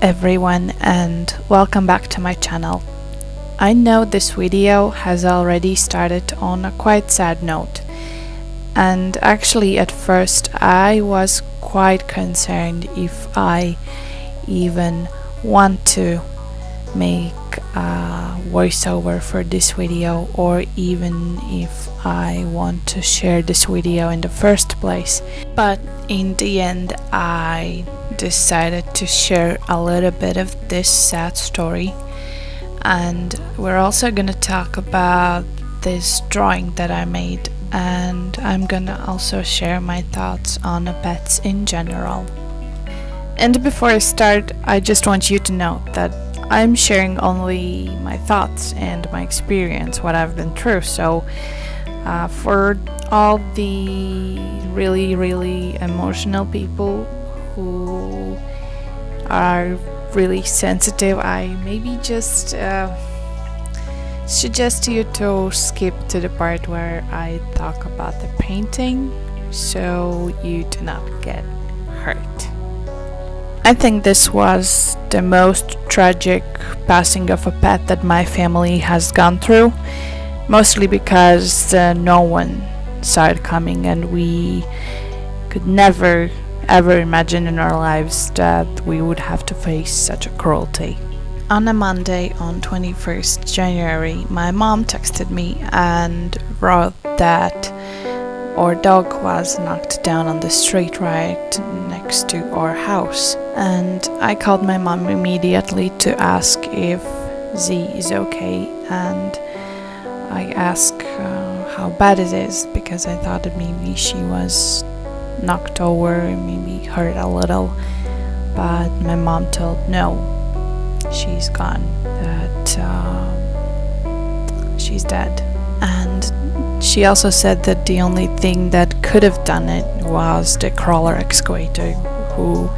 everyone, and welcome back to my channel. I know this video has already started on a quite sad note, and actually at first I was quite concerned if I even want to make a voiceover for this video, or even if I want to share this video in the first place. But in the end I decided to share a little bit of this sad story, and we're also gonna talk about this drawing that I made, and I'm gonna also share my thoughts on pets in general. And before I start, I just want you to know that I'm sharing only my thoughts and my experience, what I've been through. So for all the really emotional people who are really sensitive, I maybe just suggest you to skip to the part where I talk about the painting, so you do not get hurt. I think this was the most tragic passing of a pet that my family has gone through, mostly because no one saw it coming, and we could never ever imagine in our lives that we would have to face such a cruelty. On a Monday, on 21st January, my mom texted me and wrote that our dog was knocked down on the street right next to our house, and I called my mom immediately to ask if Z is okay, and I asked how bad it is, because I thought that maybe she was knocked over and maybe hurt a little, but my mom told no, she's gone, that she's dead. And she also said that the only thing that could have done it was the crawler excavator, who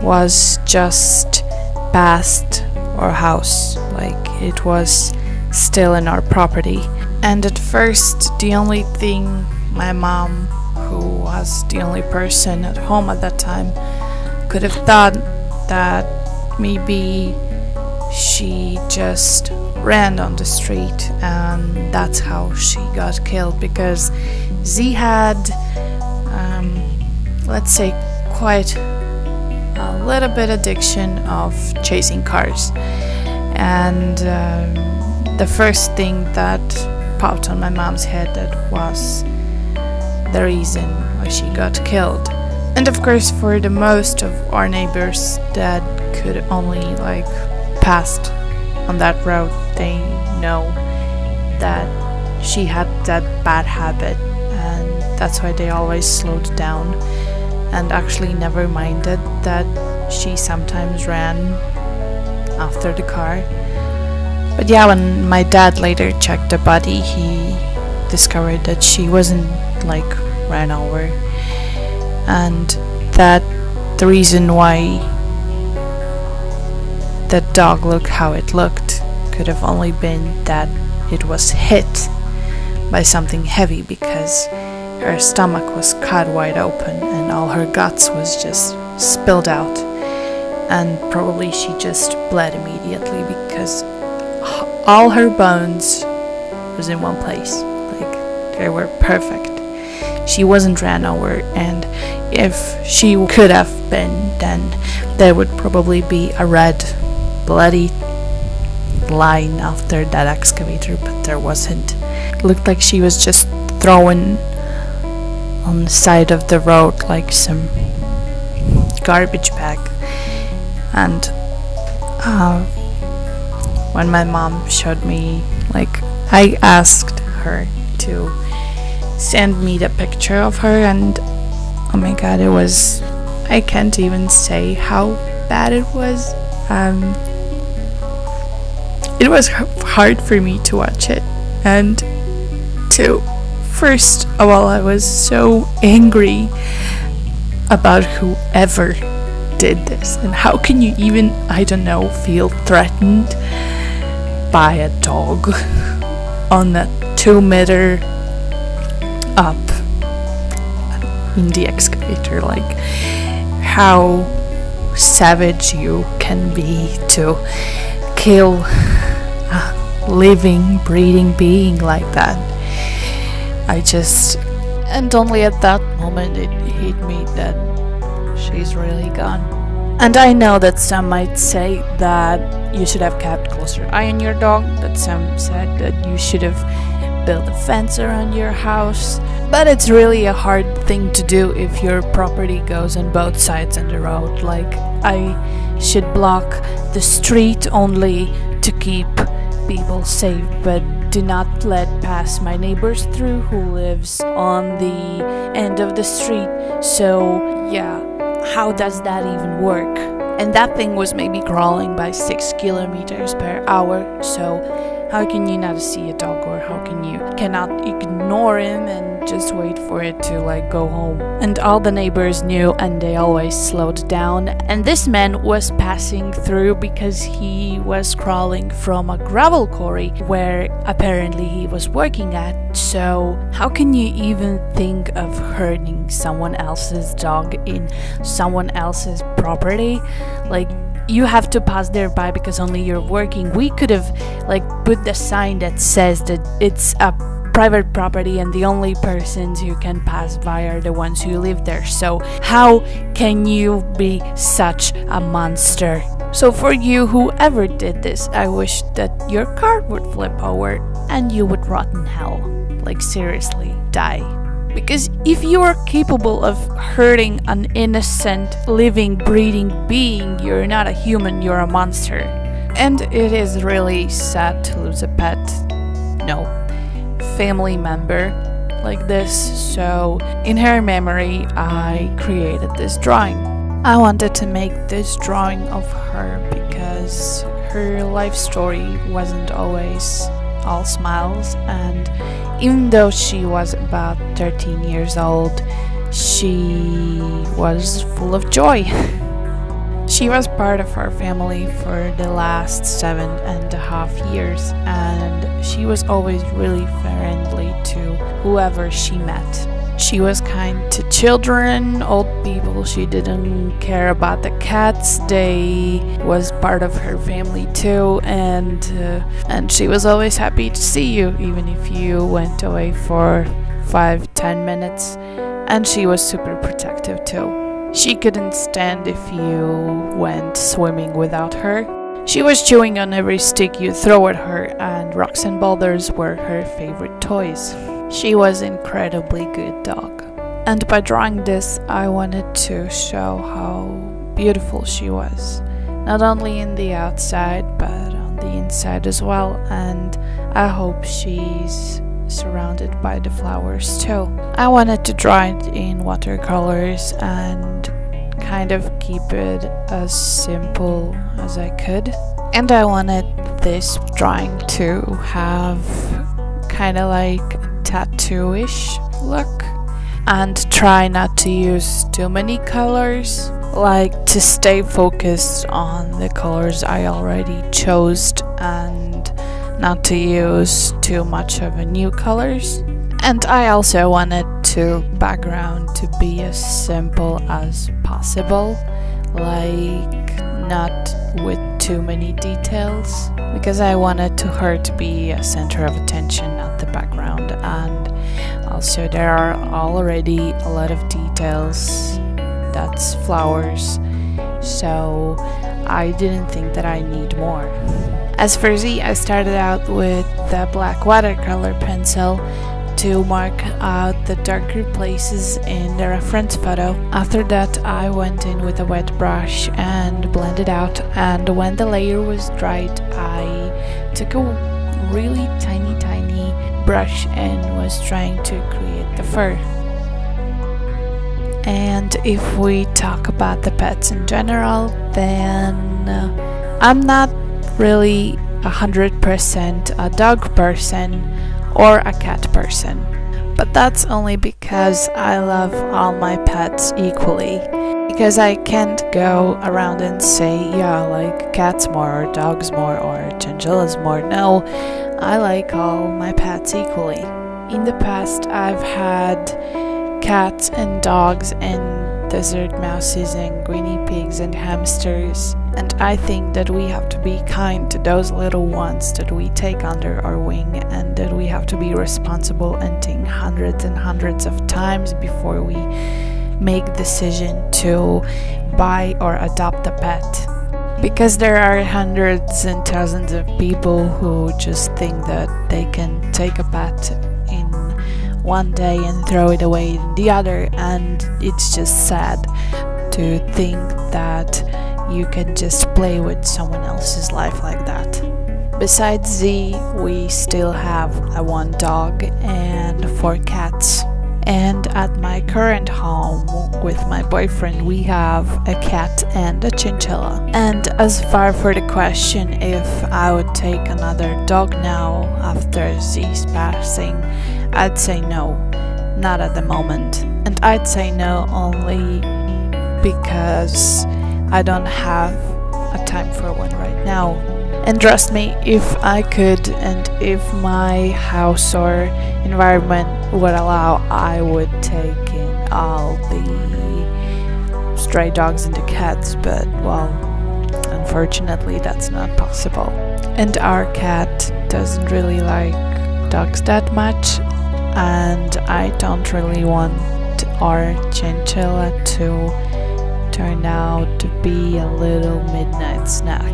was just past our house, like it was still in our property. And at first the only thing my mom, who was the only person at home at that time, could have thought, that maybe she just ran on the street and that's how she got killed, because Z had let's say quite a little bit addiction of chasing cars, and the first thing that popped on my mom's head, that was the reason why she got killed. And of course, for the most of our neighbors that could only passed on that road, they know that she had that bad habit, and that's why they always slowed down and actually never minded that she sometimes ran after the car. But yeah, when my dad later checked the body, he discovered that she wasn't ran over, and that the reason why that dog looked how it looked could have only been that it was hit by something heavy, because her stomach was cut wide open and all her guts was just spilled out, and probably she just bled immediately because all her bones was in one place, they were perfect. She wasn't ran over, and if she could have been, then there would probably be a red bloody line after that excavator, but there wasn't. It looked like she was just thrown on the side of the road like some garbage bag. And when my mom showed me, I asked her to send me the picture of her, and oh my god, I can't even say how bad it was. It was hard for me to watch it, and first of all, I was so angry about whoever did this, and how can you even, feel threatened by a dog on a 2-meter up in the excavator? How savage you can be to kill a living, breathing being like that. And only at that moment it hit me that she's really gone. And I know that some might say that you should have kept closer eye on your dog, that some said that you should have built a fence around your house, but it's really a hard thing to do if your property goes on both sides of the road. Like, I should block the street only to keep people safe, but do not let pass my neighbors through who lives on the end of the street. So yeah, how does that even work? And that thing was maybe crawling by 6 kilometers per hour, so how can you not see a dog, or how can you cannot ignore him and just wait for it to go home? And all the neighbors knew, and they always slowed down. And this man was passing through because he was crawling from a gravel quarry where apparently he was working at. So how can you even think of hurting someone else's dog in someone else's property? You have to pass there by because only you're working. We could have put the sign that says that it's a private property and the only persons who can pass by are the ones who live there. So how can you be such a monster? So for you, whoever did this, I wish that your car would flip over and you would rot in hell. Seriously, die. Because if you are capable of hurting an innocent, living, breathing being, you're not a human, you're a monster. And it is really sad to lose a pet, family member like this. So in her memory, I created this drawing. I wanted to make this drawing of her because her life story wasn't always all smiles, and even though she was about 13 years old, she was full of joy. She was part of our family for the last 7.5 years, and she was always really friendly to whoever she met. She was kind to children, old people. She didn't care about the cats. They was part of her family too, and she was always happy to see you, even if you went away for 5-10 minutes. And she was super protective too. She couldn't stand if you went swimming without her. She was chewing on every stick you throw at her, and rocks and boulders were her favorite toys. She was an incredibly good dog. And by drawing this, I wanted to show how beautiful she was. Not only in the outside, but on the inside as well. And I hope she's surrounded by the flowers too. I wanted to draw it in watercolors and kind of keep it as simple as I could. And I wanted this drawing to have kind of tattoo-ish look, and try not to use too many colors, to stay focused on the colors I already chose and not to use too much of a new colors. And I also wanted the background to be as simple as possible, not with too many details, because I wanted her to be a center of attention, not the background. And also there are already a lot of details that's flowers, so I didn't think that I need more. As for Z, I started out with the black watercolor pencil to mark out the darker places in the reference photo. After that, I went in with a wet brush and blended out, and when the layer was dried, I took a really tiny brush and was trying to create the fur. And if we talk about the pets in general, then I'm not really 100% a dog person or a cat person, but that's only because I love all my pets equally, because I can't go around and say cats more or dogs more or chinchillas more. No, I like all my pets equally. In the past, I've had cats and dogs, and desert mouses and guinea pigs and hamsters, and I think that we have to be kind to those little ones that we take under our wing, and that we have to be responsible and think hundreds and hundreds of times before we make the decision to buy or adopt a pet. Because there are hundreds and thousands of people who just think that they can take a pet in one day and throw it away in the other, and it's just sad to think that you can just play with someone else's life like that. Besides Z, we still have one dog and 4 cats. And at my current home with my boyfriend, we have a cat and a chinchilla. And as far for the question if I would take another dog now after Z's passing, I'd say no, not at the moment. And I'd say no only because I don't have a time for one right now. And trust me, if I could and if my house or environment would allow, I would take in all the stray dogs and the cats, but well, unfortunately that's not possible. And our cat doesn't really like dogs that much, and I don't really want our chinchilla to turn out to be a little midnight snack.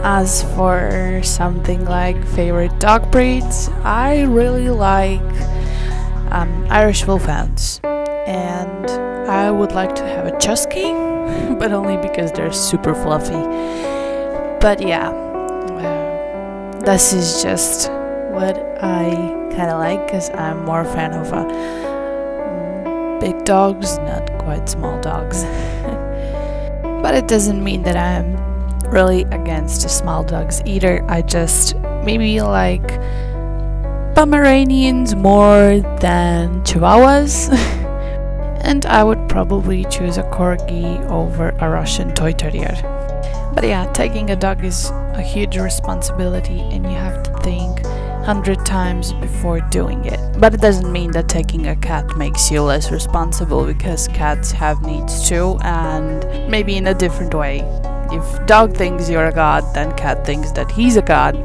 As for something like favorite dog breeds, I really like Irish Wolfhounds, and I would like to have a Chusky, but only because they're super fluffy. But yeah, this is just what I kind of like, because I'm more a fan of big dogs, not quite small dogs. But it doesn't mean that I'm really against small dogs either. I just maybe like Pomeranians more than Chihuahuas. And I would probably choose a Corgi over a Russian Toy Terrier. But yeah, taking a dog is a huge responsibility, and you have to think 100 times before doing it. But it doesn't mean that taking a cat makes you less responsible, because cats have needs too, and maybe in a different way. If dog thinks you're a god, then cat thinks that he's a god,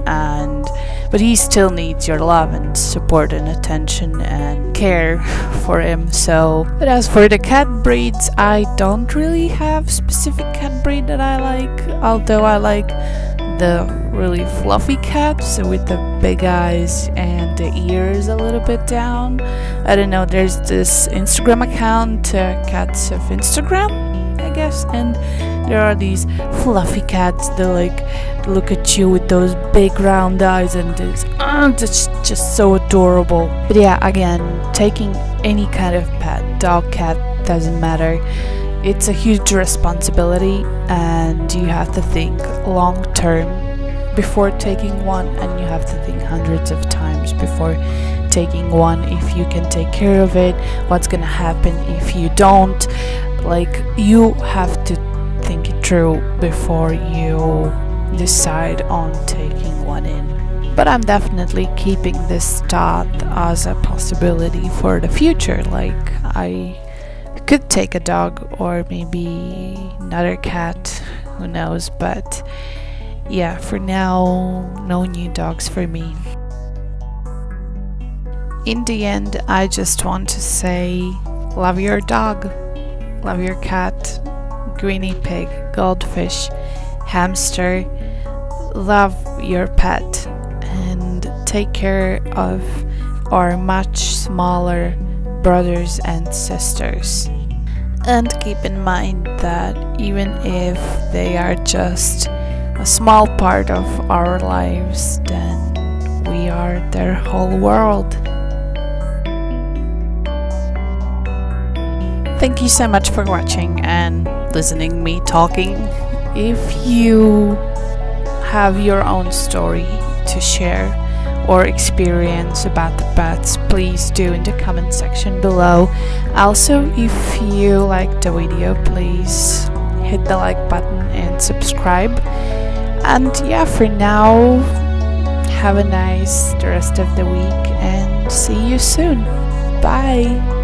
but he still needs your love and support and attention and care for him. But as for the cat breeds, I don't really have specific cat breed that I like, although I like the really fluffy cats with the big eyes and the ears a little bit down. I don't know, there's this Instagram account, Cats of Instagram, I guess, and there are these fluffy cats that like look at you with those big round eyes, and it's just so adorable. But yeah, again, taking any kind of pet, dog, cat, doesn't matter. It's a huge responsibility, and you have to think long term before taking one, and you have to think hundreds of times before taking one. If you can take care of it, what's gonna happen if you don't? Like, you have to think it through before you decide on taking one in. But I'm definitely keeping this thought as a possibility for the future. Like, I could take a dog or maybe another cat, who knows, but yeah, for now, no new dogs for me. In the end, I just want to say, love your dog, love your cat, guinea pig, goldfish, hamster, love your pet, and take care of our much smaller brothers and sisters. And keep in mind that even if they are just a small part of our lives, then we are their whole world. Thank you so much for watching and listening me talking. If you have your own story to share or experience about the pets, please do in the comment section below. Also, if you liked the video, please hit the like button and subscribe. And yeah, for now, have a nice the rest of the week, and see you soon. Bye.